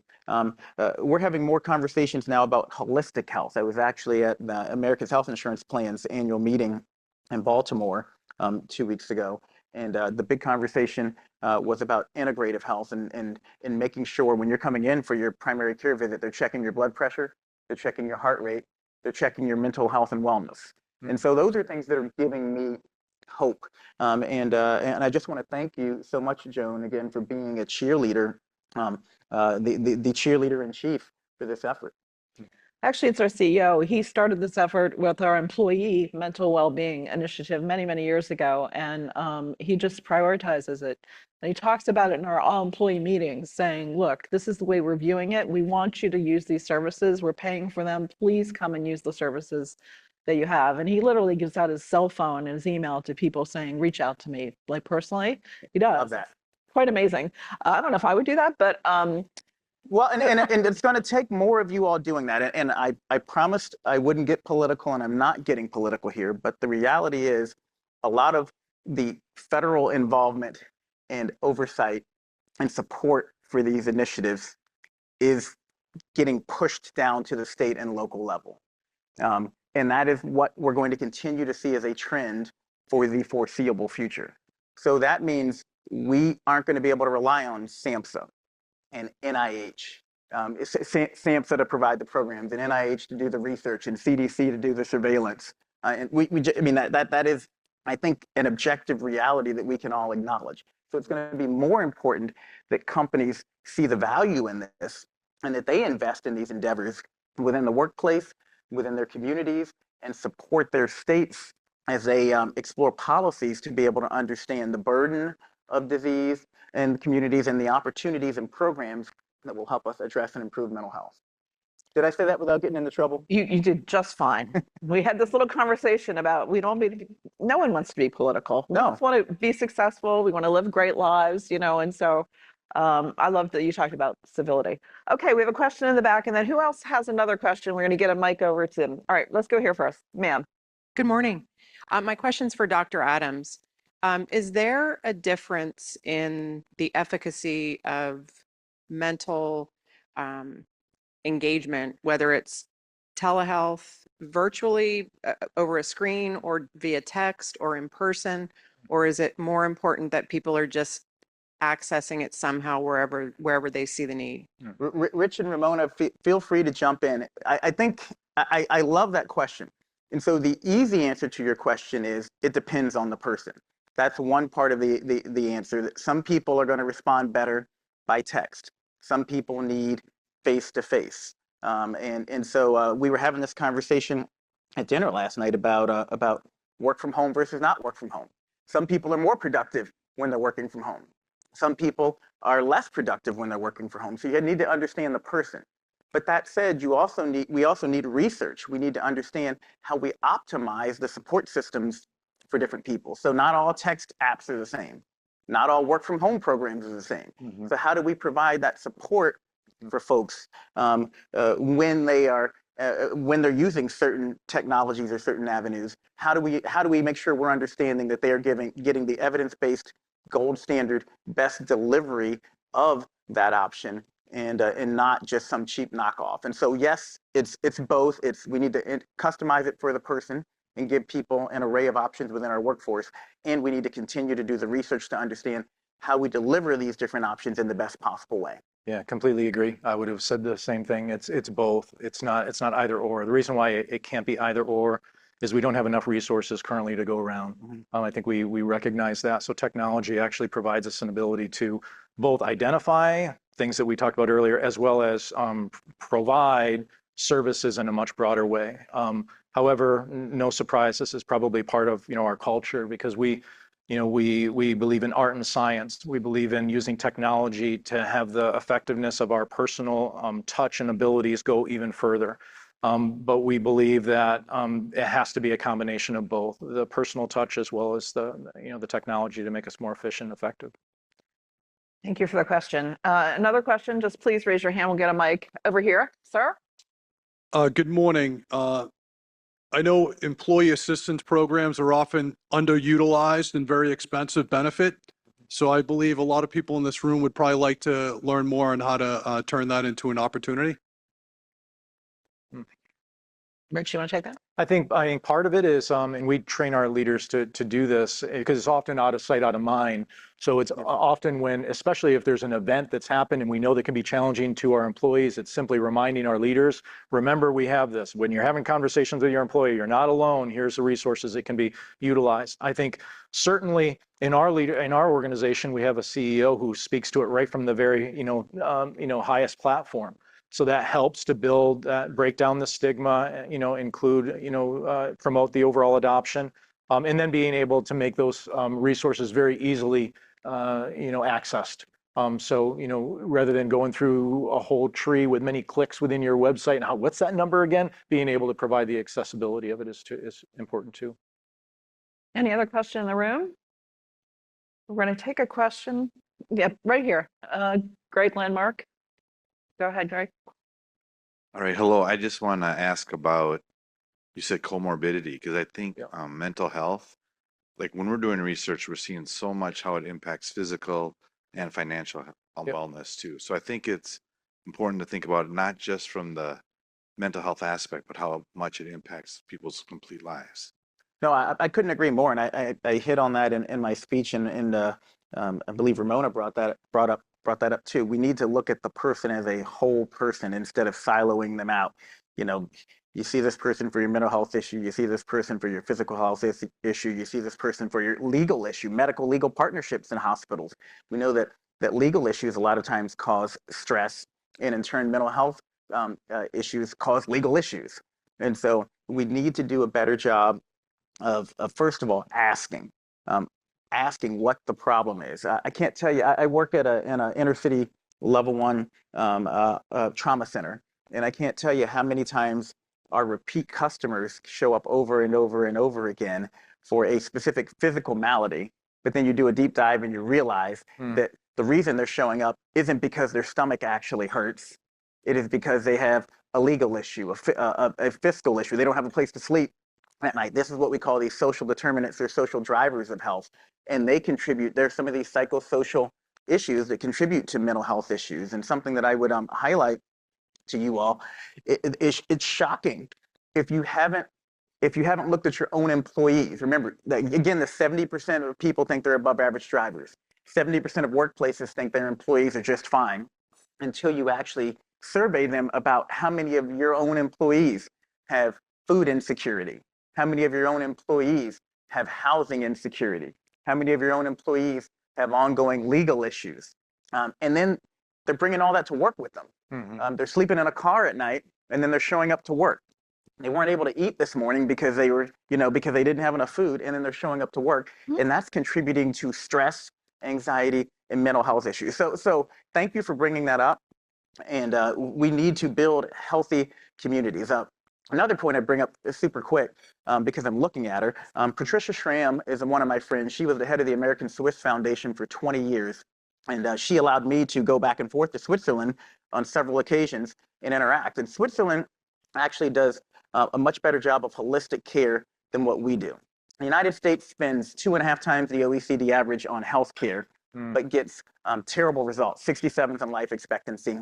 We're having more conversations now about holistic health. I was actually at the America's Health Insurance Plan's annual meeting in Baltimore 2 weeks ago. And the big conversation was about integrative health and making sure when you're coming in for your primary care visit, they're checking your blood pressure, they're checking your heart rate, they're checking your mental health and wellness. And so those are things that are giving me hope. And I just want to thank you so much, Joan, again, for being a cheerleader, the cheerleader in chief for this effort. Actually, it's our CEO. He started this effort with our employee mental well-being initiative many, many years ago, and he just prioritizes it. And he talks about it in our all-employee meetings, saying, look, this is the way we're viewing it. We want you to use these services. We're paying for them. Please come and use the services that you have. And he literally gives out his cell phone and his email to people saying, reach out to me. Like personally, he does. Love that. Quite amazing. I don't know if I would do that, but well, and it's going to take more of you all doing that. And I promised I wouldn't get political, and I'm not getting political here. But the reality is a lot of the federal involvement and oversight and support for these initiatives is getting pushed down to the state and local level. And that is what we're going to continue to see as a trend for the foreseeable future. So that means we aren't going to be able to rely on SAMHSA and NIH, SAMHSA to provide the programs, and NIH to do the research, and CDC to do the surveillance. And I mean, that is, I think, an objective reality that we can all acknowledge. So it's going to be more important that companies see the value in this and that they invest in these endeavors within the workplace, within their communities, and support their states as they explore policies to be able to understand the burden of disease and communities and the opportunities and programs that will help us address and improve mental health. Did I say that without getting into trouble? You did just fine. We had this little conversation about no one wants to be political. We just want to be successful. We want to live great lives, you know, and so I love that you talked about civility. Okay, we have a question in the back, and then who else has another question? We're going to get a mic over to them. All right, let's go here first. Ma'am. Good morning. My question's for Dr. Adams. Is there a difference in the efficacy of mental engagement, whether it's telehealth, virtually over a screen, or via text, or in person? Or is it more important that people are just accessing it somehow wherever they see the need? Rich and Ramona, feel free to jump in. I think I love that question. And so the easy answer to your question is it depends on the person. That's one part of the answer. That some people are going to respond better by text. Some people need face-to-face. And so we were having this conversation at dinner last night about work from home versus not work from home. Some people are more productive when they're working from home. Some people are less productive when they're working from home. So you need to understand the person. But that said, we also need research. We need to understand how we optimize the support systems for different people. So not all text apps are the same. Not all work from home programs are the same. Mm-hmm. So how do we provide that support for folks when they're using certain technologies or certain avenues? How do we make sure we're understanding that they are getting the evidence-based, gold standard, best delivery of that option, and not just some cheap knockoff? And so yes, it's both. We need to customize it for the person and give people an array of options within our workforce, and we need to continue to do the research to understand how we deliver these different options in the best possible way. Yeah, completely agree. I would have said the same thing. It's both. It's not either or. The reason why it can't be either or is we don't have enough resources currently to go around. I think we recognize that. So technology actually provides us an ability to both identify things that we talked about earlier, as well as provide services in a much broader way. However, no surprise, this is probably part of our culture, because we believe in art and science. We believe in using technology to have the effectiveness of our personal touch and abilities go even further. But we believe that it has to be a combination of both, the personal touch as well as the technology to make us more efficient and effective. Thank you for the question. Another question, just please raise your hand. We'll get a mic over here, sir. Good morning. I know employee assistance programs are often underutilized and very expensive benefit. So I believe a lot of people in this room would probably like to learn more on how to turn that into an opportunity. Rich, you want to take that? I think part of it is, and we train our leaders to do this, because it's often out of sight, out of mind. So it's often when, especially if there's an event that's happened and we know that can be challenging to our employees, it's simply reminding our leaders, remember, we have this. When you're having conversations with your employee, you're not alone. Here's the resources that can be utilized. I think certainly in our organization, we have a CEO who speaks to it right from the very highest platform. So that helps to break down the stigma, promote the overall adoption, and then being able to make those resources very easily, accessed. Rather than going through a whole tree with many clicks within your website and what's that number again, being able to provide the accessibility of it is important too. Any other question in the room? We're going to take a question. Yeah, right here. Great landmark. Go ahead, Greg. All right, hello. I just want to ask about, you said comorbidity, because I think mental health, like when we're doing research, we're seeing so much how it impacts physical and financial wellness too. So I think it's important to think about it not just from the mental health aspect, but how much it impacts people's complete lives. No, I couldn't agree more, and I hit on that in my speech, and I believe Ramona brought that up too. We need to look at the person as a whole person instead of siloing them out. You see this person for your mental health issue, you see this person for your physical health issue, you see this person for your legal issue, medical legal partnerships in hospitals. We know that legal issues a lot of times cause stress, and in turn mental health issues cause legal issues. And so we need to do a better job of first of all, asking what the problem is. I can't tell you, I work in an inner city level 1 trauma center, and I can't tell you how many times our repeat customers show up over and over and over again for a specific physical malady, but then you do a deep dive and you realize that the reason they're showing up isn't because their stomach actually hurts. It is because they have a legal issue, a fiscal issue. They don't have a place to sleep at night. This is what we call these social determinants or social drivers of health. And they contribute, there's some of these psychosocial issues that contribute to mental health issues. And something that I would highlight to you all, it's shocking if you haven't looked at your own employees. Remember, that, again, the 70% of people think they're above average drivers. 70% of workplaces think their employees are just fine, until you actually survey them about how many of your own employees have food insecurity. How many of your own employees have housing insecurity? How many of your own employees have ongoing legal issues? And then they're bringing all that to work with them. They're sleeping in a car at night, and then they're showing up to work. They weren't able to eat this morning because they were, because they didn't have enough food, and then they're showing up to work. And that's contributing to stress, anxiety, and mental health issues. So thank you for bringing that up. And we need to build healthy communities. Another point I bring up super quick, because I'm looking at her. Patricia Schramm is one of my friends. She was the head of the American Swiss Foundation for 20 years. And she allowed me to go back and forth to Switzerland on several occasions and interact. And Switzerland actually does a much better job of holistic care than what we do. The United States spends 2.5 times the OECD average on healthcare, but gets terrible results, 67th in life expectancy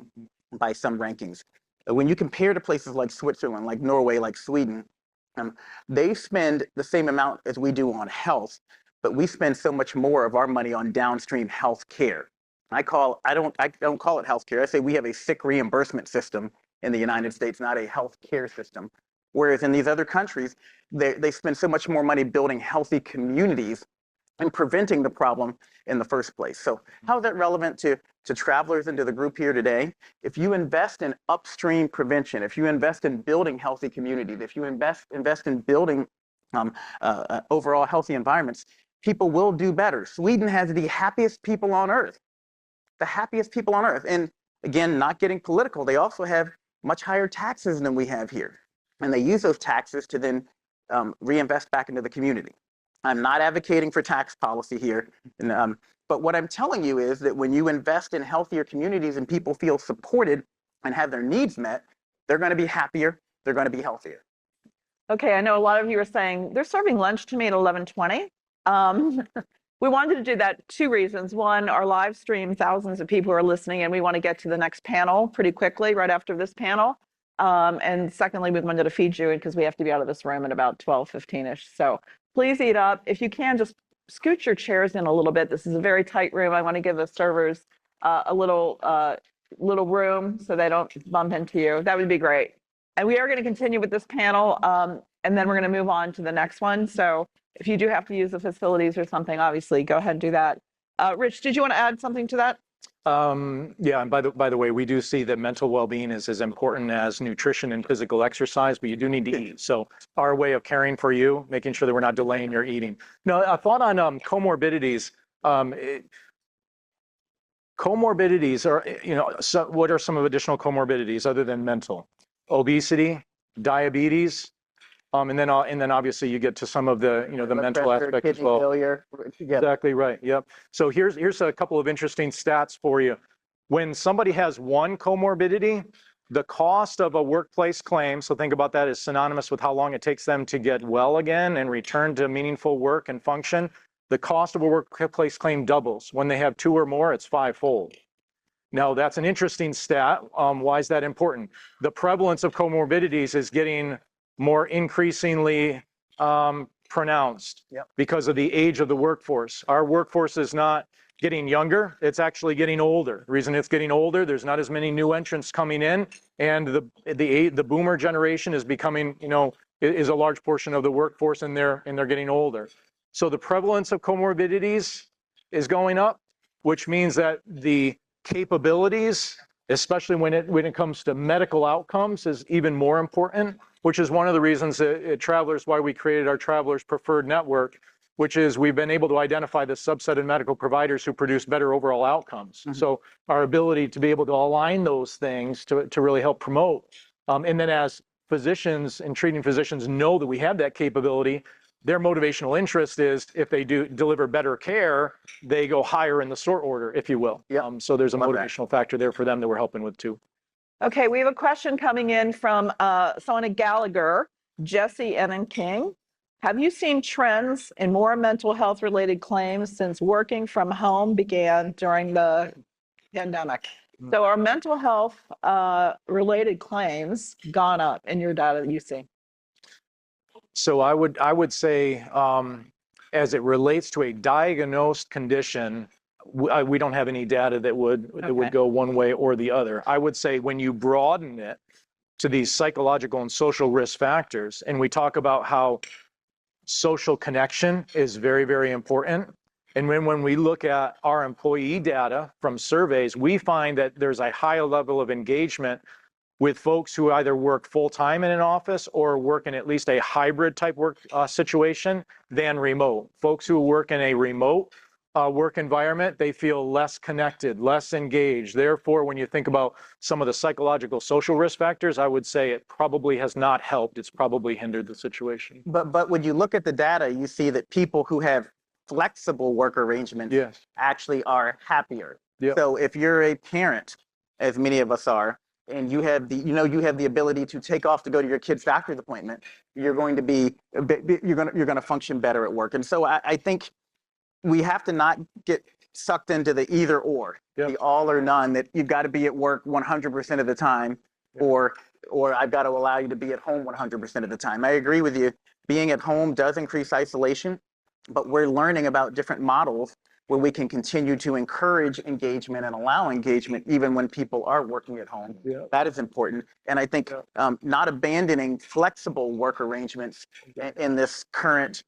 by some rankings. When you compare to places like Switzerland, like Norway, like Sweden, they spend the same amount as we do on health, but we spend so much more of our money on downstream health care. I don't call it healthcare. I say we have a sick reimbursement system in the United States, not a healthcare system. Whereas in these other countries, they spend so much more money building healthy communities and preventing the problem in the first place. So how is that relevant to travelers and to the group here today? If you invest in upstream prevention, if you invest in building healthy communities, if you invest in building overall healthy environments, people will do better. Sweden has the happiest people on earth. The happiest people on earth. And again, not getting political, they also have much higher taxes than we have here. And they use those taxes to then reinvest back into the community. I'm not advocating for tax policy here, but what I'm telling you is that when you invest in healthier communities and people feel supported and have their needs met, they're going to be happier, they're going to be healthier. Okay, I know a lot of you are saying they're serving lunch to me at 11:20. We wanted to do that 2 reasons. One, our live stream, thousands of people are listening, and we want to get to the next panel pretty quickly right after this panel. And secondly, we wanted to feed you because we have to be out of this room at about 12:15-ish. So please eat up. If you can, just scoot your chairs in a little bit. This is a very tight room. I want to give the servers a little room so they don't bump into you. That would be great. And we are going to continue with this panel, and then we're going to move on to the next one. So if you do have to use the facilities or something, obviously, go ahead and do that. Rich, did you want to add something to that? Yeah, and by the way, we do see that mental well-being is as important as nutrition and physical exercise, but you do need to eat. So our way of caring for you, making sure that we're not delaying your eating. Now, a thought on comorbidities. Comorbidities are, what are some of additional comorbidities other than mental? Obesity, diabetes, and then obviously you get to some of the the mental aspect as well. Failure. Exactly right. Yep. So here's a couple of interesting stats for you. When somebody has one comorbidity, the cost of a workplace claim, so think about that as synonymous with how long it takes them to get well again and return to meaningful work and function. The cost of a workplace claim doubles. When they have 2 or more, it's 5-fold. Now, that's an interesting stat. Why is that important? The prevalence of comorbidities is getting more increasingly pronounced because of the age of the workforce. Our workforce is not getting younger, it's actually getting older. The reason it's getting older, there's not as many new entrants coming in, and the boomer generation is becoming, is a large portion of the workforce, and they're getting older. So the prevalence of comorbidities is going up, which means that the capabilities, especially when it comes to medical outcomes, is even more important, which is one of the reasons at Travelers why we created our Travelers Preferred Network, which is we've been able to identify the subset of medical providers who produce better overall outcomes. Mm-hmm. So our ability to be able to align those things to really help promote. And then as physicians and treating physicians know that we have that capability, their motivational interest is if they do deliver better care, they go higher in the sort order, if you will. Yep. So there's a motivational factor there for them that we're helping with too. Okay, we have a question coming in from someone at Gallagher, Jesse Enon King. Have you seen trends in more mental health related claims since working from home began during the pandemic? So are mental health related claims gone up in your data that you see? So I would say, as it relates to a diagnosed condition, we don't have any data that would go one way or the other. I would say when you broaden it to these psychological and social risk factors, and we talk about how social connection is very, very important. And when we look at our employee data from surveys, we find that there's a higher level of engagement with folks who either work full-time in an office or work in at least a hybrid type work situation than remote. Folks who work in a remote work environment, they feel less connected, less engaged. Therefore, when you think about some of the psychological social risk factors, I would say it probably has not helped. It's probably hindered the situation. But when you look at the data, you see that people who have flexible work arrangements actually are happier. Yep. So if you're a parent, as many of us are, and you have the ability to take off to go to your kid's doctor's appointment, you're going to function better at work. And so I think we have to not get sucked into the either or, the all or none, that you've got to be at work 100% of the time, or I've got to allow you to be at home 100% of the time. I agree with you. Being at home does increase isolation, but we're learning about different models where we can continue to encourage engagement and allow engagement even when people are working at home. Yeah. That is important. And I think not abandoning flexible work arrangements in this current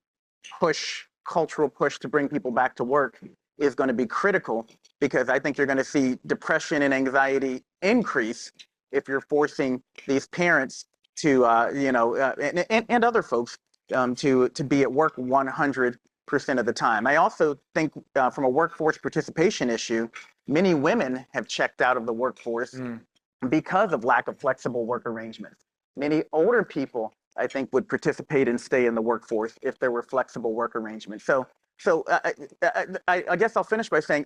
cultural push to bring people back to work is going to be critical, because I think you're going to see depression and anxiety increase if you're forcing these parents to, and other folks to be at work 100% of the time. I also think from a workforce participation issue, many women have checked out of the workforce because of lack of flexible work arrangements. Many older people, I think, would participate and stay in the workforce if there were flexible work arrangements. So I guess I'll finish by saying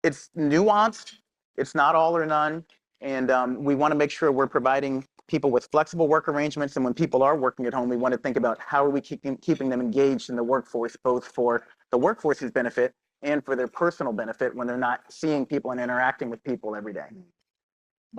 it's nuanced. It's not all or none. And we want to make sure we're providing people with flexible work arrangements. And when people are working at home, we want to think about how are we keeping them engaged in the workforce, both for the workforce's benefit and for their personal benefit when they're not seeing people and interacting with people every day.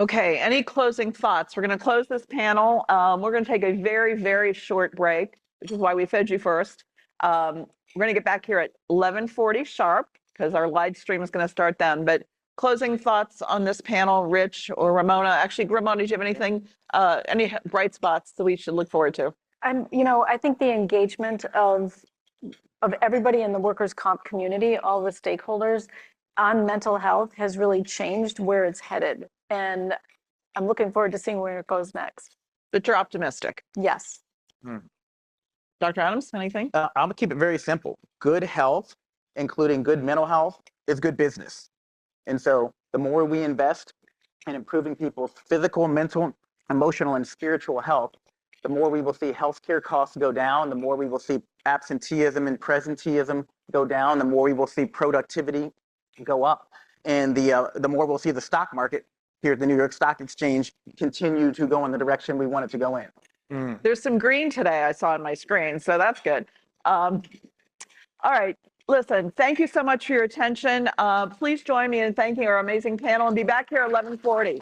Okay, any closing thoughts? We're going to close this panel. We're going to take a very, very short break, which is why we fed you first. We're going to get back here at 11:40 sharp, because our live stream is going to start then. But closing thoughts on this panel, Rich or Ramona? Actually, Ramona, do you have anything, any bright spots that we should look forward to? I think the engagement of everybody in the workers' comp community, all the stakeholders on mental health has really changed where it's headed. And I'm looking forward to seeing where it goes next. But you're optimistic. Yes. Dr. Adams, anything? I'm going to keep it very simple. Good health, including good mental health, is good business. And so the more we invest in improving people's physical, mental, emotional, and spiritual health, the more we will see healthcare costs go down, the more we will see absenteeism and presenteeism go down, the more we will see productivity go up. And the more we'll see the stock market here at the New York Stock Exchange continue to go in the direction we want it to go in. There's some green today I saw on my screen, so that's good. All right, listen, thank you so much for your attention. Please join me in thanking our amazing panel and be back here at 11:40.